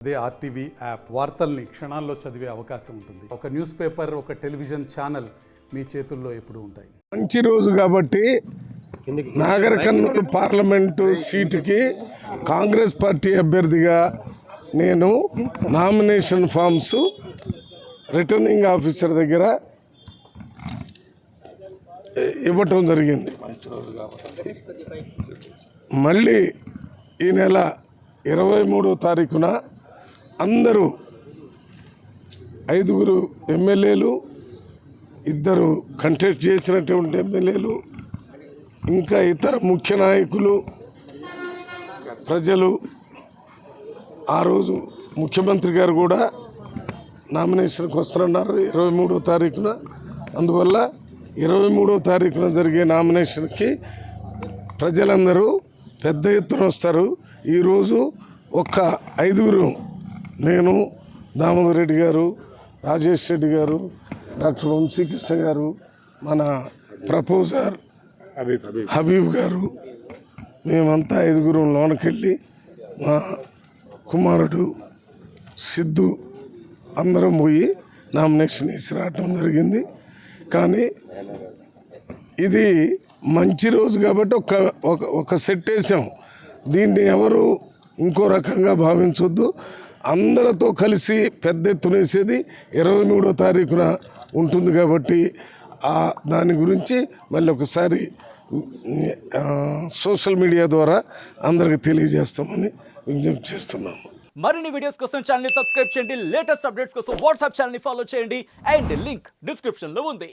అదే RTV app వార్తల్ని క్షణాల్లో చదివే అవకాశం ఉంటుంది. ఒక న్యూస్ పేపర్, ఒక టెలివిజన్ ఛానల్ మీ చేతుల్లో ఎప్పుడూ ఉంటాయి. మంచి రోజు కాబట్టి నాగర్ కర్నూలు పార్లమెంటు సీటుకి కాంగ్రెస్ పార్టీ అభ్యర్థిగా నేను నామినేషన్ ఫామ్స్ రిటర్నింగ్ ఆఫీసర్ దగ్గర ఇవ్వటం జరిగింది. మళ్ళీ ఈ నెల 23వ తారీఖున అందరూ 5 ఎమ్మెల్యేలు, 2 కంటెస్ట్ చేసినటువంటి ఎమ్మెల్యేలు, ఇంకా ఇతర ముఖ్య నాయకులు, ప్రజలు, ఆ రోజు ముఖ్యమంత్రి గారు కూడా నామినేషన్కి వస్తున్నారు 23వ తారీఖున. అందువల్ల 23వ తారీఖున జరిగే నామినేషన్కి ప్రజలందరూ పెద్ద ఎత్తున వస్తారు. ఈరోజు ఒక్క 5 నేను, దామోదర్ రెడ్డి గారు, రాజేష్ రెడ్డి గారు, డాక్టర్ వంశీకృష్ణ గారు, మన ప్రపోజర్ హబీబ్ గారు, మేమంతా 5 లోనకెళ్ళి మా కుమారుడు సిద్ధు అందరం పోయి నామినేషన్ వేసి రావటం జరిగింది. కానీ ఇది మంచి రోజు కాబట్టి ఒక సెట్ వేసాం. దీన్ని ఎవరు ఇంకో రకంగా భావించొద్దు. అందరితో కలిసి పెద్ద ఎత్తున వేసేది 23వ తారీఖున ఉంటుంది కాబట్టి దాని గురించి మళ్ళీ ఒకసారి సోషల్ మీడియా ద్వారా అందరికి తెలియజేస్తామని విజ్ఞప్తి చేస్తున్నాము. మరిన్ని వీడియోస్ కోసం ఛానల్ ని సబ్స్క్రైబ్ చేయండి. లేటెస్ట్ అప్డేట్స్ కోసం వాట్సాప్ ఛానల్ ని ఫాలో చేయండి. అండ్ లింక్ డిస్క్రిప్షన్ లో ఉంది.